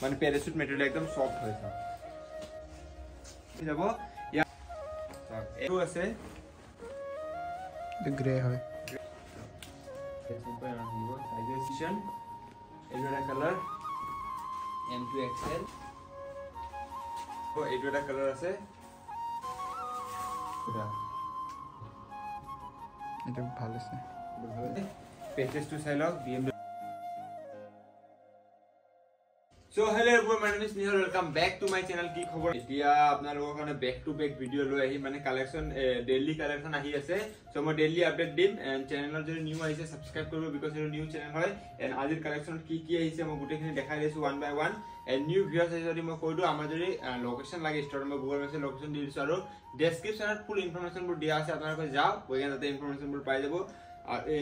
মানে parachute material একদম soft হয় সব যাব ইয়া এটো আছে the gray হয় সিম্পল আনিব সাইজেশন এটোটা কালার M2 XL ও এটোটা কালার আছে এটা ভালো আছে পেজেস টু চাই লওক BMW So hello everyone, my name is Nihal. Welcome back to my channel. কি খবৰ এতিয়া আপোনালোকৰ কাৰণে বেক টু বেক ভিডিও লৈ আহি মানে কালেকশন ডেইলি কালেকশন আহি আছে সো মই ডেইলি আপডেট দিম এন্ড চেনেলৰ যদি নিউ আহিছে সাবস্ক্ৰাইব কৰিব বিকজ এটা নিউ চেনেল হয় এন্ড আজিৰ কালেকশন কি আহিছে মই গুটেখিনি দেখাই দিছো one by one and new viewers আছে যদি মই কৈদো আমাৰ যদি লোকেশন লাগে ষ্টৰ মই গুগল মেপে লোকেশন দি দিছো আৰু ডেসক্ৰিপচনত ফুল ইনফৰমেশন বোৰ দিয়া আছে আপোনালোকে যাও গৈ তাতে ইনফৰমেশন বোৰ পাই যাব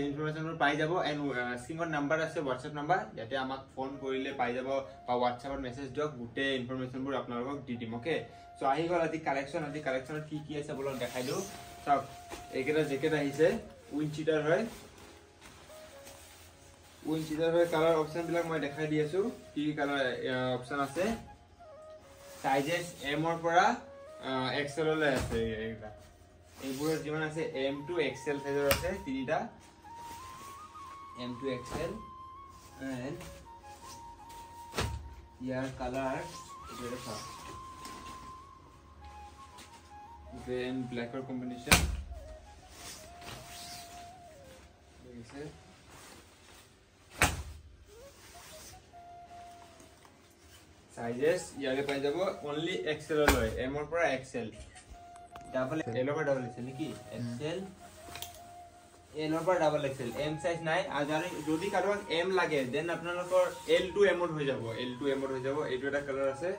ইনফৰমেশন পাই যাব এন্ড স্ক্ৰিনত নাম্বাৰ আছে WhatsApp নাম্বাৰ যাতে আমাক ফোন কৰিলে পাই যাব বা WhatsAppত মেসেজ দিয়ক গুটে ইনফৰমেশন বোৰ আপোনালোকক দি দিম ওকে সো আহি গল আজি কালেকশনত কি আছে বল দেখাই দিও সব একেটা জেকেট আহিছে উইনচিটার হয় কালার অপশন বিলাক মই দেখাই দি আছো কি কালার অপশন আছে সাইজেস M ৰ পৰা XL লৈ আছে এইটা এইবোৰৰ যিমান আছে M2 XL সাইজৰ আছে তিনিটা M2 XL and year colour এটা আছে গ্ৰে এন্ড ব্ল্যাকৰ কম্বিনেশন দেখিছে সাইজেস ইয়াৰে পাই যাব অনলি XL লৈ M ৰ পৰা XL double L over double XL নাকি XL L over double XL M size নাই আর যদি কারোর এম লাগে দেন আপনাদের L2 এমড হয়ে যাব এইটো এটা কালার আছে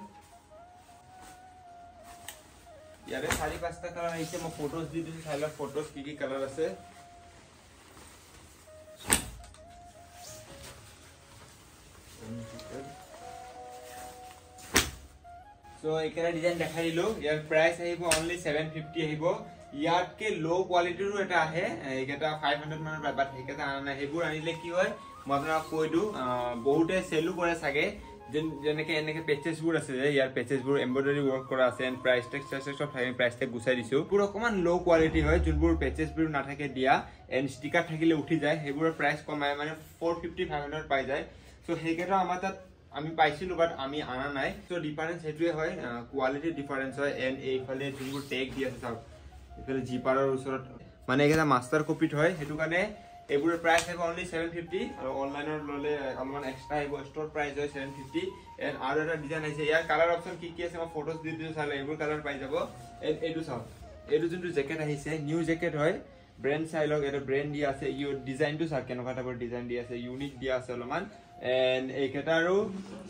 ইয়ারে 4-5টা কালার আইছে মই ফটোস দি দিছি চাইলা ফটোস কি কালার আছে So एकरा डिजाइन দেখাই দিলো ইয়াৰ প্ৰাইস আহিব only 750 আহিব ইয়াতকে লো কোৱালিটিৰো এটা আহে এইকেটা 500 মানৰ পায় বাট হেকেটা আনা হেবোৰ আনিলে কি হয় মই আপোনাক কৈ দু বহুতে সেলু কৰে সাগে যেনেকে এনেকে পেচেস বোৰ আছে ইয়াৰ পেচেস বোৰ এমব্ৰয়ডাৰী ওয়াৰ্ক কৰা আছে এন্ড প্ৰাইস টেগ সব থাকে প্ৰাইস টেগ গুছাই দিছো পুৰো অকমান লো কোৱালিটি হয় যোনবোৰ পেচেস বোৰ নাথাকে দিয়া এন্ড ষ্টিকাৰ থাকিলে উঠি যায় হেবোৰ প্ৰাইস কমাই মানে 450 500 পাই যায় সো হেকেটা আমাৰ তাত আমি পাইছিলো বাট আমি আনা নাই সো ডিফাৰেন্স হেতুৱে হয় কোৱালিটি ডিফাৰেন্স হয় এন্ড এইফালে যোনবোৰ টেগ দি আছে সব এইফালে জিপাৰৰ ওচৰত মানে এটা মাস্টাৰ কপিত হয় হেতু কাৰণে এবোৰৰ প্ৰাইস হ'ব only 750 আৰু অনলাইনৰ ললে অলমান এক্সট্ৰা হ'ব ষ্টৰ প্ৰাইস হয় 750 এন্ড আৰু এটা ডিজাইন আছে ইয়াৰ কালাৰ অপচন কি আছে মই ফটোস দি দিছো চালে এইবোৰ কালাৰ পাই যাব এন্ড এইটো চাও এইটো যোনটো জেকেট আহিছে নিউ জেকেট হয় ব্র্যান্ড সাইলক এটা ব্র্যান্ড দি আছে ইউ ডিজাইনটো সা কেনকা টাইপৰ ডিজাইন দি আছে ইউনিক দি আছে অলমান এন্ড এইকেটাৰো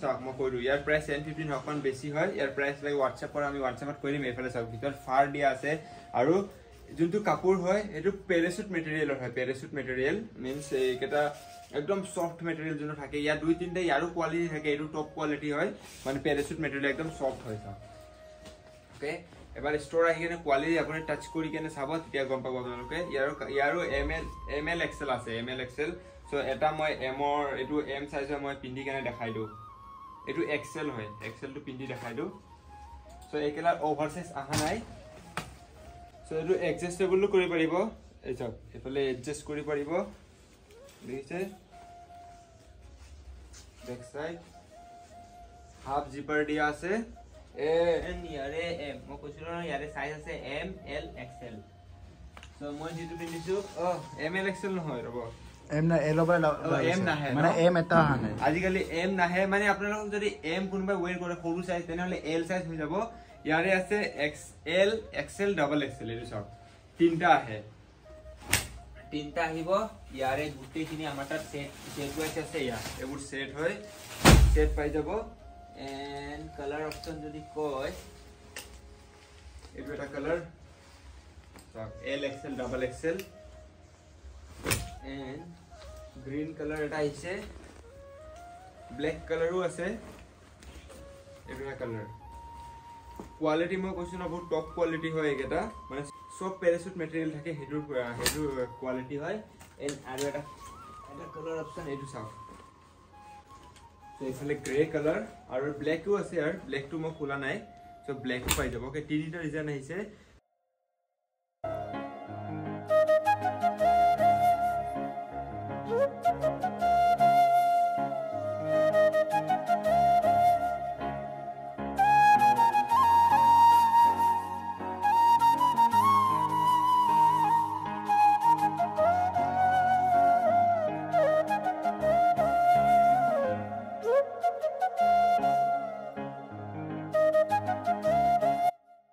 চাওক মই কৈলো ইয়াৰ প্ৰাইস 750 নকন বেছি হয় ইয়াৰ প্ৰাইস লাগে WhatsApp পৰা আমি WhatsAppত কৰিম এফালে চাওক ভিতৰ ফাৰ দিয়া আছে আৰু যোনটো কাপোৰ হয় এটো প্যাৰাশুট ম্যাটেৰিয়েল হয় প্যাৰাশুট ম্যাটেৰিয়েল মিন্স এইকেটা একদম সফট ম্যাটেৰিয়েল যোনো থাকে ইয়া দুই তিনটা ইয়াৰো কোৱালিটি থাকে এটো টপ কোৱালিটি হয় মানে প্যাৰাশুট ম্যাটেৰিয়েল একদম সফট হয় চাওক ওকে এবাৰ ষ্টৰ আহি কেনে কোৱালিটি আপুনি টাচ কৰি কেনে চাব তেতিয়া গম পাব আপোনালোকে ইয়াৰো ML XL আছে ML XL সো এটা মই M ৰ এটো M সাইজৰ মই পিন্ধি কেনে দেখাই দু এটো XL হয় XL টো পিন্ধি দেখাই দু সো একেলা ওভাৰসাইজ আহা নাই সো এটো এডজাস্টেবল কৰি পাৰিব এই চাওক এফালে এডজাস্ট কৰি পাৰিব দেখিছে ব্যাক সাইড হাফ জিপাৰ দিয়া আছে এন্ড ইয়াৰে মই কৈছিলো ইয়াৰে সাইজ আছে M L XL সো মই যেটো পিন্ধিছো ML XL নহয় ৰব M না L ওভার M নাহে মানে M এটা আহা নাই আজিকালি M নাহে মানে আপোনালোক যদি M কোনবা ওয়েৰ কৰে সৰু সাইজ তেনেহলে L সাইজ হৈ যাব ইয়াৰে আছে XL XL ডাবল XL এটো সব তিনটা আহে তিনটা আহিব ইয়াৰে গুটেখিনি আমাৰ তাত সেট আছে ইয়া এবোৰ সেট হয় সেট পাই যাব এন্ড কালার অপশন যদি কয় এটা কালার সব L XL double XL and green colour এটা আইছে ব্ল্যাক কালারও আছে এটা কালার কোয়ালিটি মই কৈছো না বহুত টপ কোয়ালিটি হয় এটা মানে সব প্যারাশুট ম্যাটেরিয়াল থাকে হেডুৰ কোয়ালিটি হয় এন্ড আৰু এটা কালাৰ অপশন এটো চাও সো এইফালে গ্ৰে কালাৰ আৰু ব্লেকো আছে আৰু ব্লেকটো মই খোলা নাই সো ব্লেকো পাই যাব ওকে তিনিটা ডিজাইন আহিছে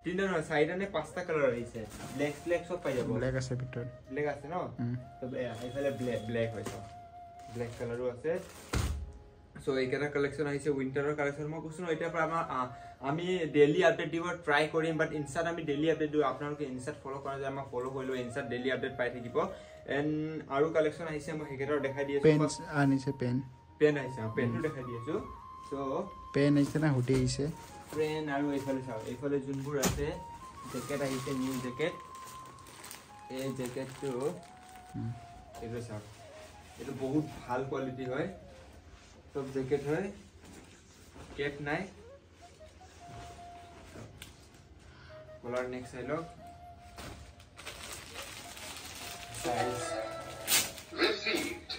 তিনটা নহয় চাৰিটা নে পাঁচটা কালাৰ আহিছে ব্লেক সব পাই যাব ব্লেক আছে ভিতৰত ব্লেক আছে ন তো এইফালে ব্লেক হৈছে ব্লেক কালাৰো আছে সো এইকেইটা কালেকশ্যন আহিছে উইন্টাৰৰ কালেকশ্যন মই কৈছো এতিয়াৰ পৰা আমাৰ আমি ডেইলি আপডেট দিব ট্ৰাই কৰিম বাট ইনষ্টাত আমি ডেইলি আপডেট দিওঁ আপোনালোকে ইনষ্টাত ফলো কৰা যায় আমাক ফলো কৰিলো ইনষ্টাত ডেইলি আপডেট পাই থাকিব এণ্ড আৰু কালেকশ্যন আহিছে মই সেইকেইটাও দেখাই দি আছো পেন আনিছে পেন আহিছে পেনটো দেখাই দি আছো সো পেন আহিছে না হুডি আহিছে পেন আৰু এইফালে চাও এইফালে যোনবোৰ আছে জেকেট আহিছে নিউ জেকেট এই জেকেটটো এইটো চাও এইটো বহুত ভাল কোৱালিটি হয় সব জেকেট হয় কেপ নাই কলার নেক্সট আইলো সাইজ received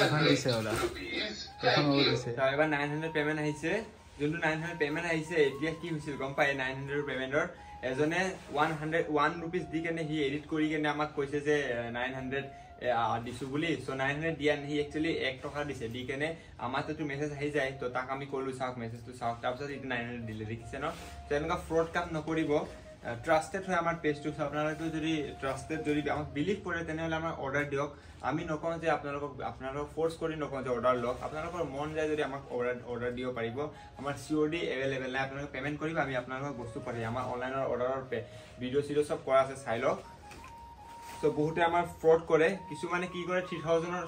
900 rupees এখন ওর দিছে তো এবার 900 পেমেন্ট আহিছে যোনটো 900 পেমেন্ট আহিছে এতিয়া কি হৈছিল গম পাই 900 পেমেন্টৰ এজনে 101 rupees দি কেনে হি এডিট কৰি কেনে আমাক কৈছে যে 900 দিছো বুলি সো 900 দিয়া হি একচুয়ালি 1 টকা দিছে দি কেনে আমাৰটো মেছেজ আহি যায় তো তাক আমি কলো চাওক মেছেজটো চাওক তাৰপিছত ইটো 900 দিলে দেখিছে ন তো এনেকা ফ্ৰড কাম নকৰিব ট্ৰাস্টেড হয় আমাৰ পেজটো আপোনালোকে যদি ট্ৰাস্টেড যদি আমাক বিলিভ কৰে তেনেহলে আমাৰ অৰ্ডাৰ দিয়ক আমি নকওঁ যে আপোনালোকক ফোৰ্স কৰি নকওঁ যে অৰ্ডাৰ লওক আপোনালোকৰ মন যায় যদি আমাক অৰ্ডাৰ দিব পাৰিব আমাৰ COD अवेलेबल নাই আপোনালোকে পেমেন্ট কৰিব আমি আপোনালোকক বস্তু পাৰি আমাৰ অনলাইনৰ অৰ্ডাৰৰ ভিডিও সিডিও সব কৰা আছে চাই লওক সো বহুতে আমাৰ ফ্ৰড কৰে কিছু মানে কি কৰে 3000 ৰ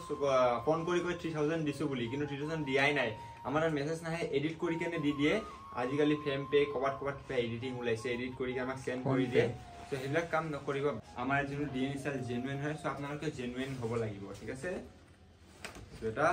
ফোন কৰি 3000 দিছো বুলি কিন্তু 3000 দিয়াই নাই আমাৰ মেছেজ নাহে এডিট কৰি কেনে দি দিয়ে আজিকালি ফেম পে কবাত কিবা এডিটিং ওলাইছে এডিট কৰি আমাক সেন্ড কৰি দিয়ে সো হেবিলাক কাম নকৰিব আমাৰ যিটো ডিএনএ সেল জেনুইন হয় সো আপোনালোকে জেনুইন হ'ব লাগিব ঠিক আছে সো এটা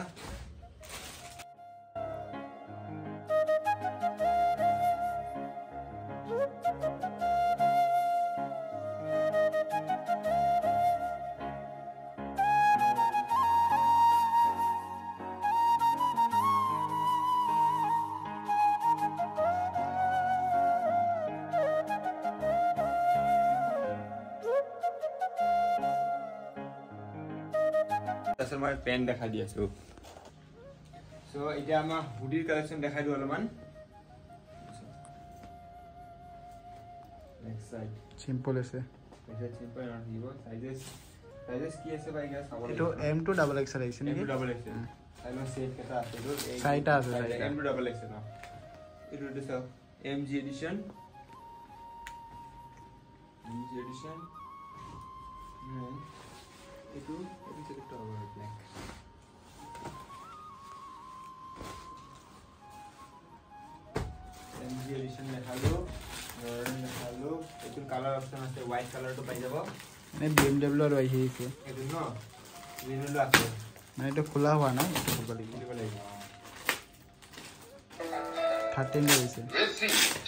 মই পেন দেখা দি আছো সো এটা আমাৰ হুডিৰ কালেকশন দেখাই দিও অলমান নেক্সট সাইড সিম্পল আছে এটা সিম্পল আৰু দিব সাইজেস কি আছে ভাই গাইস চাবলৈ এটো M2 ডাবল এক্সেল আহিছে নেকি ডাবল এক্সেল আইনো সেট কেটা আছে এটো চাইটা আছে চাইটা M2 ডাবল এক্সেল না এটো দিছো MG edition itu select over blank MG edition দেখালো এটো কালার অপশন আছে হোয়াইট কালার তো পাই যাব মানে BMW আর আইছে এটো ন বিভিন্ন আছে মানে এটা খোলা হওয়া না এটা খুলবা লাগিব 13 হইছে received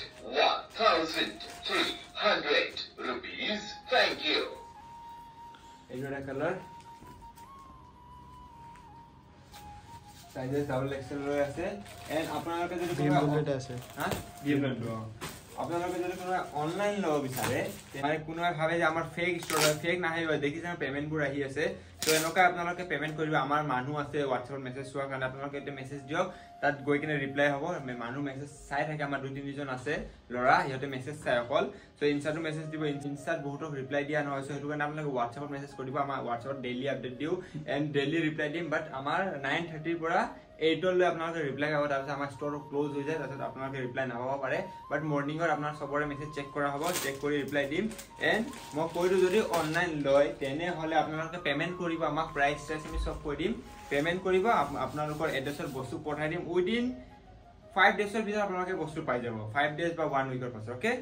1300 rupees thank you এটা কালার সাইজেস ডাবল এক্সেল রয়ে আছে এন্ড আপোনালোকে যদি BMW আছে হ্যাঁ BMW আপোনালোকে যদি কোনো অনলাইন লব বিচাৰে মানে কোনোবা ভাবে যে আমাৰ ফেক স্টোৰ ফেক নাহে দেখিছে পেমেন্ট বোৰ আহি আছে তো এনেকা আপোনালোকে পেমেন্ট কৰিব আমাৰ মানুহ আছে WhatsApp মেছেজ চোৱা কাৰণে আপোনালোকে এটা মেছেজ দিয়ক তাত গৈ কিনে ৰিপ্লাই হ'ব মানুহ মেছেজ চাই থাকে আমাৰ 2-3 জন আছে লৰা ইহতে মেছেজ চাই অকল সো ইনষ্টাটো মেছেজ দিব ইনষ্টাত বহুতক ৰিপ্লাই দিয়া নহয় সো হেতু কাৰণে আপোনালোকে WhatsApp মেছেজ কৰিব আমাৰ WhatsApp ডেইলি আপডেট দিও এন্ড ডেইলি ৰিপ্লাই দিম বাট আমাৰ 9:30 পৰা 8 লৈ আপোনালোকে ৰিপ্লাই পাব তাৰপিছত আমাৰ ষ্টৰ ক্লোজ হৈ যায় তাৰপিছত আপোনালোকে ৰিপ্লাই নাপাব পাৰে বাট মৰ্নিংৰ আপোনাৰ সবৰে মেছেজ চেক কৰা হ'ব চেক কৰি ৰিপ্লাই দিম এন্ড মই কৈছো যদি অনলাইন লয় তেনে হলে আপোনালোকে পেমেন্ট কৰিব আমাক প্ৰাইস আমি সব কৈ দিম পেমেন্ট কৰিব আপোনালোকৰ এড্ৰেছৰ বস্তু পঠাই দিম উইদিন 5 ডেজৰ ভিতৰত আপোনালোকে বস্তু পাই যাব 5 ডেজ বা 1 উইকৰ পাছত ওকে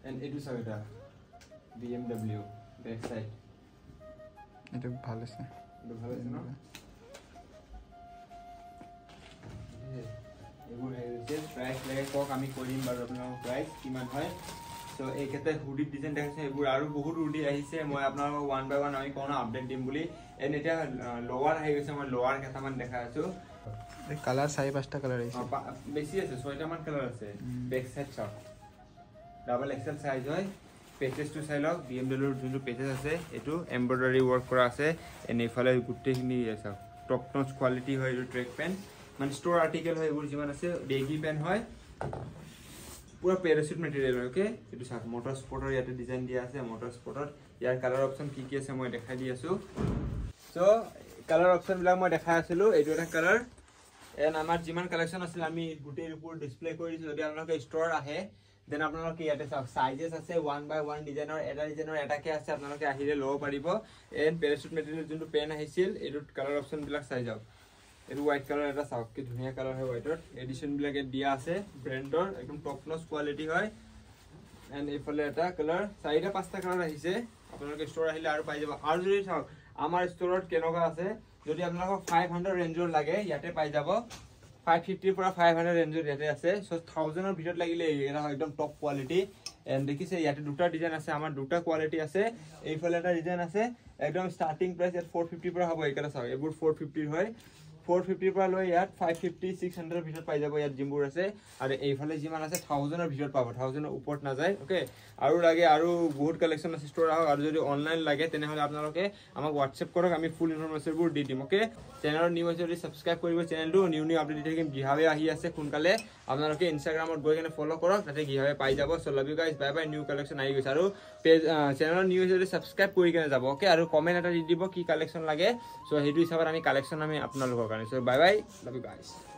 এন্ড এটো চাইটা BMW ব্যাক সাইড এটা ভালো আছে ন এইবোৰ হৈছে প্ৰাইস লাগে কক আমি কৰিম বাৰু আপোনালোকৰ প্ৰাইস কিমান হয় সো এইকেইটা হুডি ডিজাইন দেখাইছে এইবোৰ আৰু বহুত হুডি আহিছে মই আপোনালোকক ওৱান বাই ওৱান আমি কোন আপডেট দিম বুলি এন এতিয়া লোৱাৰ আহি গৈছে মই লোৱাৰ কেইটামান দেখাই আছো এই কালাৰ 4-5টা কালাৰ আহিছে বেছি আছে 6টা মান কালাৰ আছে বেক সাইড চাওক ডাবল এক্সেল সাইজ হয় পেজেসটো চাই লওক BMW ৰ যোনটো পেজেস আছে এটো এমব্ৰয়ডাৰী ওয়াৰ্ক কৰা আছে এন ইফালে গুটেখিনি আছে টপ নচ কোৱালিটি হয় এই ট্ৰেক পেন মানে স্টোৰ আৰ্টিকেল হয় এইবোৰ যিমান আছে ডেগি পেন হয় পুৰা প্যাৰাসুট ম্যাটেৰিয়েল ওকে এটো সাত মোটৰ স্পৰ্টৰ ইয়াতে ডিজাইন দিয়া আছে মোটৰ স্পৰ্টৰ ইয়াৰ কালাৰ অপচন কি আছে মই দেখাই দি আছো সো কালাৰ অপচন বিলাক মই দেখাই আছিলো এটো এটা কালাৰ এন আমাৰ যিমান কালেকশন আছিল আমি গুটেৰ ওপৰ ডিসপ্লে কৰিছো যদি আপোনালোকে ষ্টৰ আহে দেন আপোনালোকে ইয়াতে চাওক সাইজেস আছে 1 বাই 1 ডিজাইনৰ এটাকে আছে আপোনালোকে আহিলে লব পাৰিব এন প্যাৰাসুট ম্যাটেৰিয়েল যোনটো পেন আহিছিল এটো কালাৰ অপচন বিলাক চাই যাওক এটো হোয়াইট কালাৰ এটা চাওক কি ধুনিয়া কালাৰ হয় হোয়াইটৰ এডিশন বিলাকে দিয়া আছে ব্ৰ্যান্ডৰ একদম টপ নচ কোয়ালিটি হয় এন্ড এফালে এটা কালাৰ 4-5টা কালাৰ আহিছে আপোনালোকে ষ্টৰ আহিলে আৰু পাই যাব আৰু যদি চাওক আমাৰ ষ্টৰত কেনকা আছে যদি আপোনালোকক 500 ৰেঞ্জৰ লাগে ইয়াতে পাই যাব 550 পৰা 500 ৰেঞ্জৰ ইয়াতে আছে সো 1000 ৰ ভিতৰত লাগিলে এটা একদম টপ কোয়ালিটি এন্ড দেখিছে ইয়াতে দুটা ডিজাইন আছে আমাৰ দুটা কোয়ালিটি আছে এইফালে এটা ডিজাইন আছে একদম স্টাৰ্টিং প্ৰাইস এট 450 পৰা হ'ব এইটা চাওক এবোৰ 450 হয় 450 পৰা লৈ ইয়াত 550 600 ভিতৰত পাই যাব ইয়াত জিমবোৰ আছে আৰু এইফালে যিমান আছে 1000 ৰ ভিতৰত পাব 1000 ৰ ওপৰত না যায় ওকে আৰু লাগে আৰু বহুত কালেকশন আছে ষ্টৰ আহক আৰু যদি অনলাইন লাগে তেনেহলে আপোনালোকে আমাক WhatsApp কৰক আমি ফুল ইনফৰমেশনবোৰ দি দিম ওকে চেনেলৰ নিউ যদি সাবস্ক্ৰাইব কৰিব চেনেলটো নিউ আপডেট দি থাকিম গিহাৱে আহি আছে কোনকালে আপোনালোকে ইনষ্টাগ্ৰামত গৈ কেনে ফলো কৰক তাতে গিহাৱে পাই যাব so love you guys bye bye new collection আহি গৈছে আৰু পেজ চেনেলৰ নিউ যদি সাবস্ক্ৰাইব কৰি কেনে যাব ওকে আৰু কমেন্ট এটা দি দিব কি কালেকশন লাগে সো হেতু হিচাপত আমি কালেকশন আমি আপোনালোকৰ কাৰণে so bye bye love you guys